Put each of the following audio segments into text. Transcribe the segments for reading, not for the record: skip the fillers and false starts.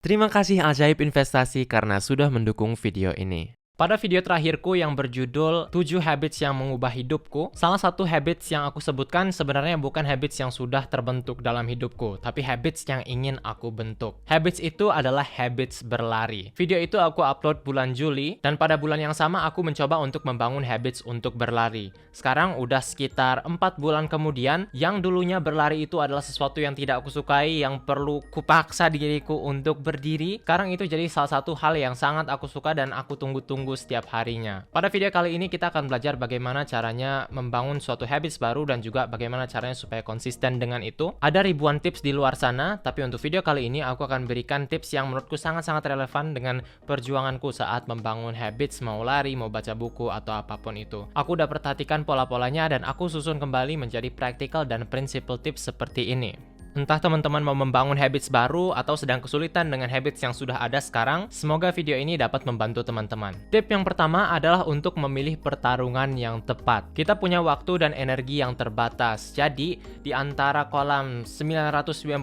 Terima kasih Ajaib Investasi karena sudah mendukung video ini. Pada video terakhirku yang berjudul 7 habits yang mengubah hidupku, salah satu habits yang aku sebutkan sebenarnya bukan habits yang sudah terbentuk dalam hidupku, tapi habits yang ingin aku bentuk. Habits itu adalah habits berlari. Video itu aku upload bulan Juli, dan pada bulan yang sama aku mencoba untuk membangun habits untuk berlari. Sekarang udah sekitar 4 bulan kemudian, yang dulunya berlari itu adalah sesuatu yang tidak aku sukai, yang perlu kupaksa diriku untuk berdiri. Sekarang itu jadi salah satu hal yang sangat aku suka dan aku tunggu-tunggu setiap harinya. Pada video kali ini kita akan belajar bagaimana caranya membangun suatu habits baru dan juga bagaimana caranya supaya konsisten dengan itu. Ada ribuan tips di luar sana, tapi untuk video kali ini aku akan berikan tips yang menurutku sangat-sangat relevan dengan perjuanganku saat membangun habits, mau lari, mau baca buku, atau apapun itu. Aku udah perhatikan pola-polanya dan aku susun kembali menjadi practical dan principle tips seperti ini. Entah teman-teman mau membangun habits baru atau sedang kesulitan dengan habits yang sudah ada sekarang, semoga video ini dapat membantu teman-teman. Tip yang pertama adalah untuk memilih pertarungan yang tepat. Kita punya waktu dan energi yang terbatas, jadi di antara kolam 999.000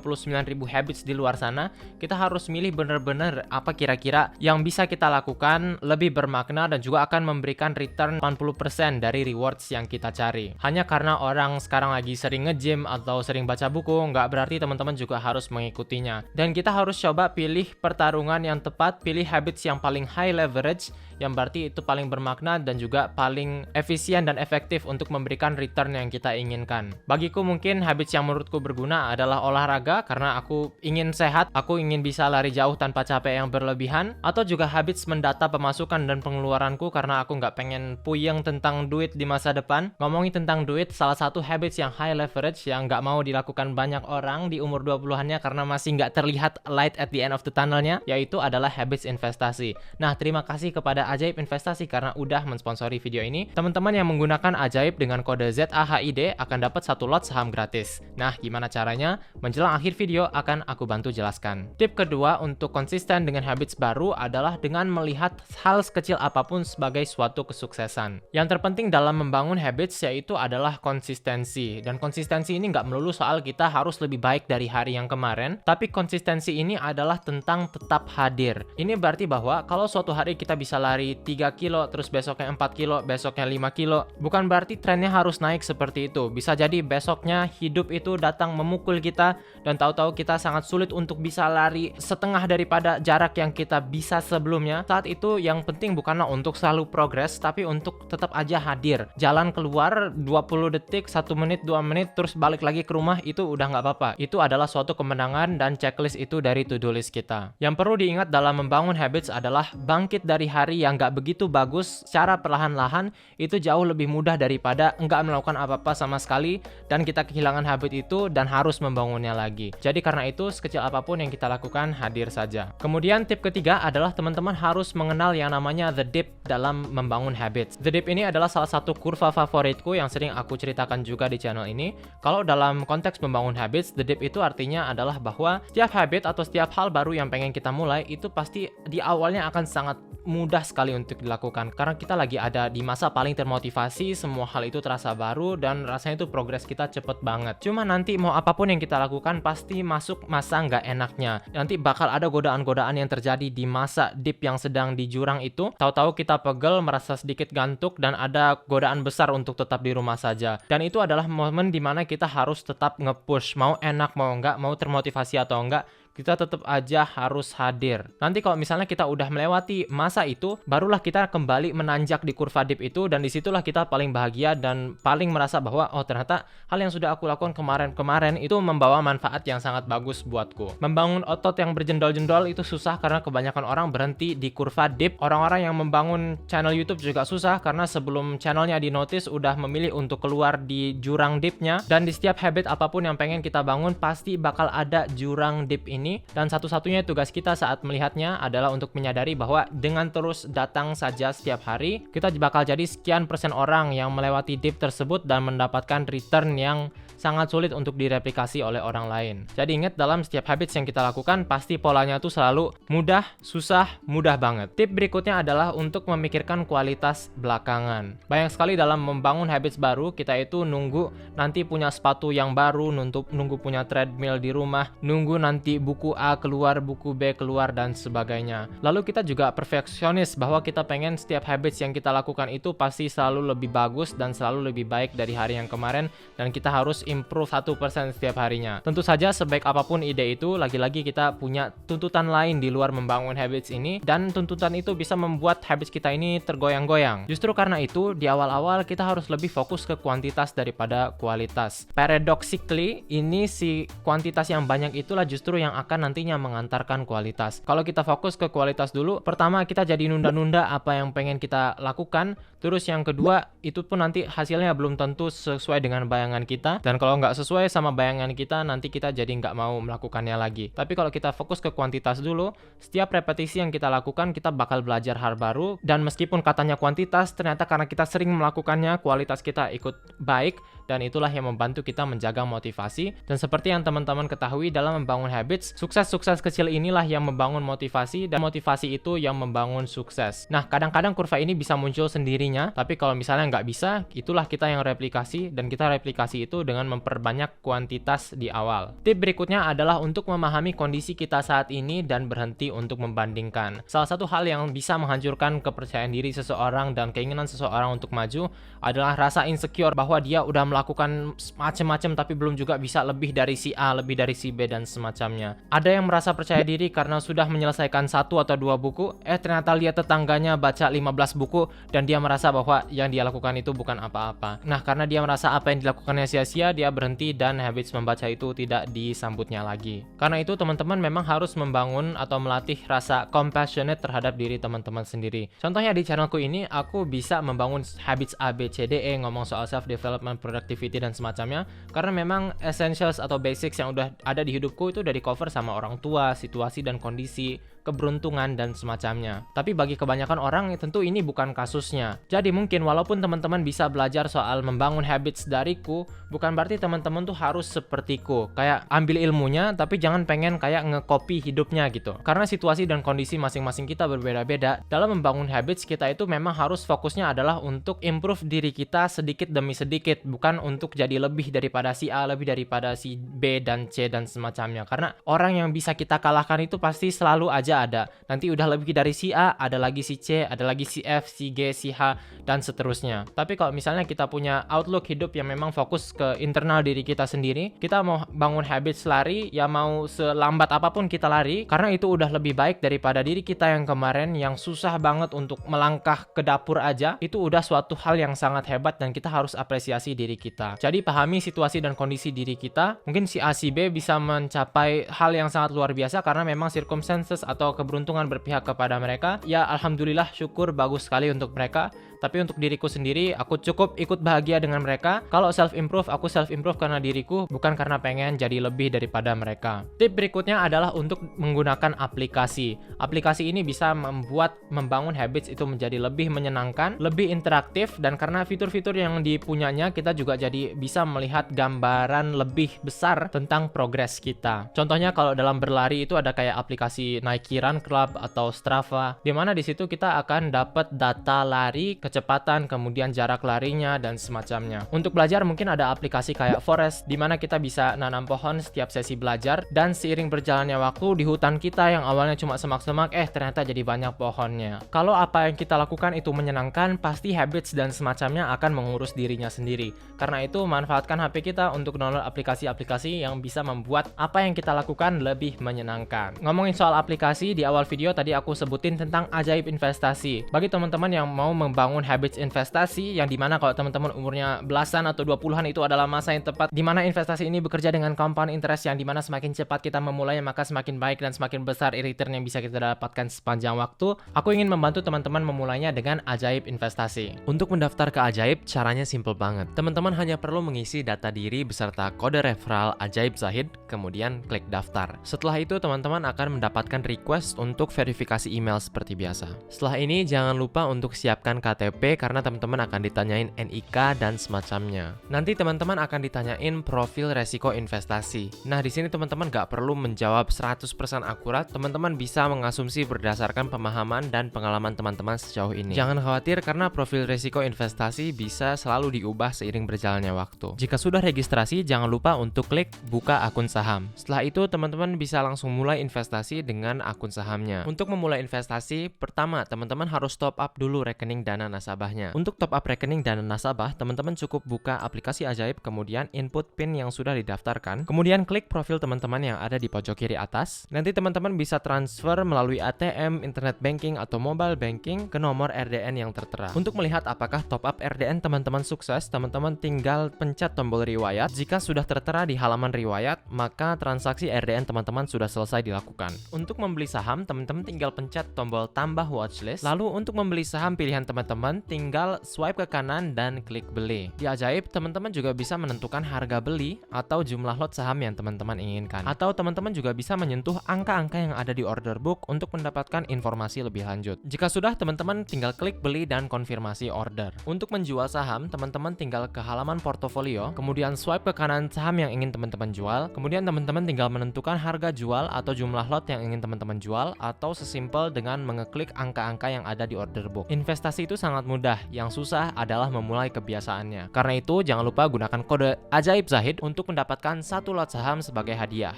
habits di luar sana, kita harus milih benar-benar apa kira-kira yang bisa kita lakukan lebih bermakna dan juga akan memberikan return 80% dari rewards yang kita cari. Hanya karena orang sekarang lagi sering nge-gym atau sering baca buku, nggak berarti teman-teman juga harus mengikutinya. Dan kita harus coba pilih pertarungan yang tepat, pilih habits yang paling high leverage, yang berarti itu paling bermakna dan juga paling efisien dan efektif untuk memberikan return yang kita inginkan. Bagiku mungkin habits yang menurutku berguna adalah olahraga karena aku ingin sehat, aku ingin bisa lari jauh tanpa capek yang berlebihan, atau juga habits mendata pemasukan dan pengeluaranku karena aku nggak pengen puyeng tentang duit di masa depan. Ngomongin tentang duit, salah satu habits yang high leverage yang nggak mau dilakukan banyak orang di umur 20-annya karena masih nggak terlihat light at the end of the tunnelnya, yaitu adalah habits investasi. Nah, terima kasih kepada Ajaib Investasi karena udah mensponsori video ini. Teman-teman yang menggunakan Ajaib dengan kode ZAHID akan dapat 1 lot saham gratis. Nah, gimana caranya? Menjelang akhir video akan aku bantu jelaskan. Tip kedua untuk konsisten dengan habits baru adalah dengan melihat hal sekecil apapun sebagai suatu kesuksesan. Yang terpenting dalam membangun habits yaitu adalah konsistensi. Dan konsistensi ini nggak melulu soal kita harus lebih baik dari hari yang kemarin, tapi konsistensi ini adalah tentang tetap hadir. Ini berarti bahwa kalau suatu hari kita bisa lari 3 kilo, terus besoknya 4 kilo, besoknya 5 kilo, bukan berarti trennya harus naik seperti itu. Bisa jadi besoknya hidup itu datang memukul kita dan tahu-tahu kita sangat sulit untuk bisa lari setengah daripada jarak yang kita bisa sebelumnya. Saat itu yang penting bukanlah untuk selalu progres, tapi untuk tetap aja hadir. Jalan keluar 20 detik, 1 menit, 2 menit, terus balik lagi ke rumah, itu udah nggak apa-apa. Itu adalah suatu kemenangan dan checklist itu dari to-do list kita. Yang perlu diingat dalam membangun habits adalah bangkit dari hari yang nggak begitu bagus secara perlahan-lahan itu jauh lebih mudah daripada nggak melakukan apa-apa sama sekali dan kita kehilangan habit itu dan harus membangunnya lagi. Jadi karena itu sekecil apapun yang kita lakukan hadir saja. Kemudian tip ketiga adalah teman-teman harus mengenal yang namanya the dip dalam membangun habits. The dip ini adalah salah satu kurva favoritku yang sering aku ceritakan juga di channel ini. Kalau dalam konteks membangun habits, the dip itu artinya adalah bahwa setiap habit atau setiap hal baru yang pengen kita mulai itu pasti di awalnya akan sangat mudah sekali untuk dilakukan karena kita lagi ada di masa paling termotivasi, semua hal itu terasa baru dan rasanya itu progres kita cepet banget. Cuma nanti mau apapun yang kita lakukan pasti masuk masa nggak enaknya. Nanti bakal ada godaan-godaan yang terjadi di masa dip yang sedang di jurang itu. Tahu-tahu kita pegel, merasa sedikit gantuk dan ada godaan besar untuk tetap di rumah saja. Dan itu adalah momen dimana kita harus tetap nge-push, mau enak mau enggak, mau termotivasi atau enggak, kita tetap aja harus hadir. Nanti kalau misalnya kita udah melewati masa itu, barulah kita kembali menanjak di kurva dip itu dan disitulah kita paling bahagia dan paling merasa bahwa oh ternyata hal yang sudah aku lakukan kemarin itu membawa manfaat yang sangat bagus buatku. Membangun otot yang berjendol-jendol itu susah karena kebanyakan orang berhenti di kurva dip. Orang-orang yang membangun channel YouTube juga susah karena sebelum channelnya di notice udah memilih untuk keluar di jurang dipnya. Dan di setiap habit apapun yang pengen kita bangun pasti bakal ada jurang dip ini. Dan satu-satunya tugas kita saat melihatnya adalah untuk menyadari bahwa dengan terus datang saja setiap hari, kita bakal jadi sekian persen orang yang melewati dip tersebut dan mendapatkan return yang sangat sulit untuk direplikasi oleh orang lain. Jadi ingat, dalam setiap habits yang kita lakukan pasti polanya tuh selalu mudah, susah, mudah banget. Tip berikutnya adalah untuk memikirkan kualitas belakangan. Banyak sekali dalam membangun habits baru, kita itu nunggu nanti punya sepatu yang baru, nunggu punya treadmill di rumah, nunggu nanti buku buku A keluar, buku B keluar, dan sebagainya. Lalu kita juga perfeksionis bahwa kita pengen setiap habits yang kita lakukan itu pasti selalu lebih bagus dan selalu lebih baik dari hari yang kemarin, dan kita harus improve 1% setiap harinya. Tentu saja sebaik apapun ide itu, lagi-lagi kita punya tuntutan lain di luar membangun habits ini, dan tuntutan itu bisa membuat habits kita ini tergoyang-goyang. Justru karena itu, di awal-awal kita harus lebih fokus ke kuantitas daripada kualitas. Paradoxically, ini si kuantitas yang banyak itulah justru yang akan nantinya mengantarkan kualitas. Kalau kita fokus ke kualitas dulu, pertama kita jadi nunda-nunda apa yang pengen kita lakukan, terus yang kedua itu pun nanti hasilnya belum tentu sesuai dengan bayangan kita, dan kalau nggak sesuai sama bayangan kita, nanti kita jadi nggak mau melakukannya lagi. Tapi kalau kita fokus ke kuantitas dulu, setiap repetisi yang kita lakukan kita bakal belajar hal baru, dan meskipun katanya kuantitas, ternyata karena kita sering melakukannya, kualitas kita ikut baik, dan itulah yang membantu kita menjaga motivasi. Dan seperti yang teman-teman ketahui, dalam membangun habits, sukses-sukses kecil inilah yang membangun motivasi, dan motivasi itu yang membangun sukses. Nah, kadang-kadang kurva ini bisa muncul sendirinya, tapi kalau misalnya nggak bisa, itulah kita yang replikasi, dan kita replikasi itu dengan memperbanyak kuantitas di awal. Tip berikutnya adalah untuk memahami kondisi kita saat ini dan berhenti untuk membandingkan. Salah satu hal yang bisa menghancurkan kepercayaan diri seseorang dan keinginan seseorang untuk maju adalah rasa insecure bahwa dia udah melakukan macam-macam tapi belum juga bisa lebih dari si A, lebih dari si B, dan semacamnya. Ada yang merasa percaya diri karena sudah menyelesaikan 1 atau 2 buku, ternyata lihat tetangganya baca 15 buku dan dia merasa bahwa yang dia lakukan itu bukan apa-apa. Nah, karena dia merasa apa yang dilakukannya sia-sia, dia berhenti dan habits membaca itu tidak disambutnya lagi. Karena itu teman-teman memang harus membangun atau melatih rasa compassionate terhadap diri teman-teman sendiri. Contohnya di channelku ini, aku bisa membangun habits A, B, C, D, E, ngomong soal self-development, productivity, dan semacamnya, karena memang essentials atau basics yang udah ada di hidupku itu udah di cover sama orang tua, situasi dan kondisi, keberuntungan, dan semacamnya. Tapi bagi kebanyakan orang tentu ini bukan kasusnya. Jadi mungkin walaupun teman-teman bisa belajar soal membangun habits dariku, bukan berarti teman-teman tuh harus sepertiku. Kayak ambil ilmunya tapi jangan pengen kayak nge-copy hidupnya gitu. Karena situasi dan kondisi masing-masing kita berbeda-beda. Dalam membangun habits kita itu memang harus fokusnya adalah untuk improve diri kita sedikit demi sedikit, bukan untuk jadi lebih daripada si A, lebih daripada si B dan C dan semacamnya. Karena orang yang bisa kita kalahkan itu pasti selalu aja ada. Nanti udah lebih dari si A, ada lagi si C, ada lagi si F, si G, si H, dan seterusnya. Tapi kalau misalnya kita punya outlook hidup yang memang fokus ke internal diri kita sendiri, kita mau bangun habits lari, ya mau selambat apapun kita lari, karena itu udah lebih baik daripada diri kita yang kemarin yang susah banget untuk melangkah ke dapur aja. Itu udah suatu hal yang sangat hebat dan kita harus apresiasi diri kita. Jadi pahami situasi dan kondisi diri kita. Mungkin si A, si B bisa mencapai hal yang sangat luar biasa karena memang circumstances atau keberuntungan berpihak kepada mereka. Ya alhamdulillah, syukur, bagus sekali untuk mereka. Tapi untuk diriku sendiri, aku cukup ikut bahagia dengan mereka. Kalau self-improve, aku self-improve karena diriku, bukan karena pengen jadi lebih daripada mereka. Tip berikutnya adalah untuk menggunakan aplikasi. Aplikasi ini bisa membuat membangun habits itu menjadi lebih menyenangkan, lebih interaktif, dan karena fitur-fitur yang dipunyanya, kita juga jadi bisa melihat gambaran lebih besar tentang progres kita. Contohnya kalau dalam berlari itu ada kayak aplikasi Nike Run Club atau Strava, dimana di situ kita akan dapat data lari, kecepatan, kemudian jarak larinya, dan semacamnya. Untuk belajar mungkin ada aplikasi kayak Forest, di mana kita bisa nanam pohon setiap sesi belajar, dan seiring berjalannya waktu di hutan kita yang awalnya cuma semak-semak, ternyata jadi banyak pohonnya. Kalau apa yang kita lakukan itu menyenangkan, pasti habits dan semacamnya akan mengurus dirinya sendiri. Karena itu manfaatkan HP kita untuk download aplikasi-aplikasi yang bisa membuat apa yang kita lakukan lebih menyenangkan. Ngomongin soal aplikasi, di awal video tadi aku sebutin tentang ajaib investasi. Bagi teman-teman yang mau membangun habits investasi, yang dimana kalau teman-teman umurnya belasan atau 20-an itu adalah masa yang tepat dimana investasi ini bekerja dengan compound interest, yang dimana semakin cepat kita memulainya maka semakin baik dan semakin besar return yang bisa kita dapatkan sepanjang waktu. Aku ingin membantu teman-teman memulainya dengan ajaib investasi. Untuk mendaftar ke ajaib, caranya simple banget. Teman-teman hanya perlu mengisi data diri beserta kode referral ajaib Zahid, kemudian klik daftar. Setelah itu teman-teman akan mendapatkan request untuk verifikasi email seperti biasa. Setelah ini jangan lupa untuk siapkan KTP KTP karena teman-teman akan ditanyain NIK dan semacamnya. Nanti teman-teman akan ditanyain profil resiko investasi. Nah, di sini teman-teman nggak perlu menjawab 100% akurat, teman-teman bisa mengasumsi berdasarkan pemahaman dan pengalaman teman-teman sejauh ini. Jangan khawatir karena profil resiko investasi bisa selalu diubah seiring berjalannya waktu. Jika sudah registrasi, jangan lupa untuk klik buka akun saham. Setelah itu, teman-teman bisa langsung mulai investasi dengan akun sahamnya. Untuk memulai investasi, pertama, teman-teman harus top up dulu rekening dana nasabahnya. Untuk top up rekening dana nasabah, teman-teman cukup buka aplikasi Ajaib, kemudian input PIN yang sudah didaftarkan, kemudian klik profil teman-teman yang ada di pojok kiri atas. Nanti teman-teman bisa transfer melalui ATM, internet banking, atau mobile banking ke nomor RDN yang tertera. Untuk melihat apakah top up RDN teman-teman sukses, teman-teman tinggal pencet tombol riwayat. Jika sudah tertera di halaman riwayat, maka transaksi RDN teman-teman sudah selesai dilakukan. Untuk membeli saham, teman-teman tinggal pencet tombol tambah watchlist. Lalu untuk membeli saham pilihan teman-teman, tinggal swipe ke kanan dan klik beli. Di Ajaib, teman-teman juga bisa menentukan harga beli atau jumlah lot saham yang teman-teman inginkan. Atau teman-teman juga bisa menyentuh angka-angka yang ada di order book untuk mendapatkan informasi lebih lanjut. Jika sudah, teman-teman tinggal klik beli dan konfirmasi order. Untuk menjual saham, teman-teman tinggal ke halaman portofolio, kemudian swipe ke kanan saham yang ingin teman-teman jual, kemudian teman-teman tinggal menentukan harga jual atau jumlah lot yang ingin teman-teman jual, atau sesimpel dengan mengeklik angka-angka yang ada di order book. Investasi itu sangat mudah, yang susah adalah memulai kebiasaannya. Karena itu, jangan lupa gunakan kode Ajaib Zahid untuk mendapatkan 1 lot saham sebagai hadiah.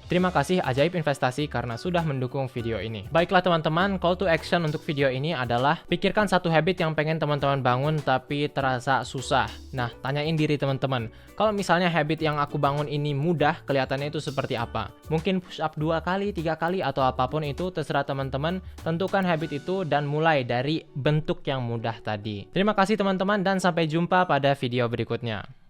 Terima kasih Ajaib Investasi karena sudah mendukung video ini. Baiklah teman-teman, call to action untuk video ini adalah pikirkan satu habit yang pengen teman-teman bangun tapi terasa susah. Nah, tanyain diri teman-teman, kalau misalnya habit yang aku bangun ini mudah, kelihatannya itu seperti apa? Mungkin push up 2 kali, 3 kali, atau apapun itu, terserah teman-teman. Tentukan habit itu dan mulai dari bentuk yang mudah tadi. Terima kasih teman-teman dan sampai jumpa pada video berikutnya.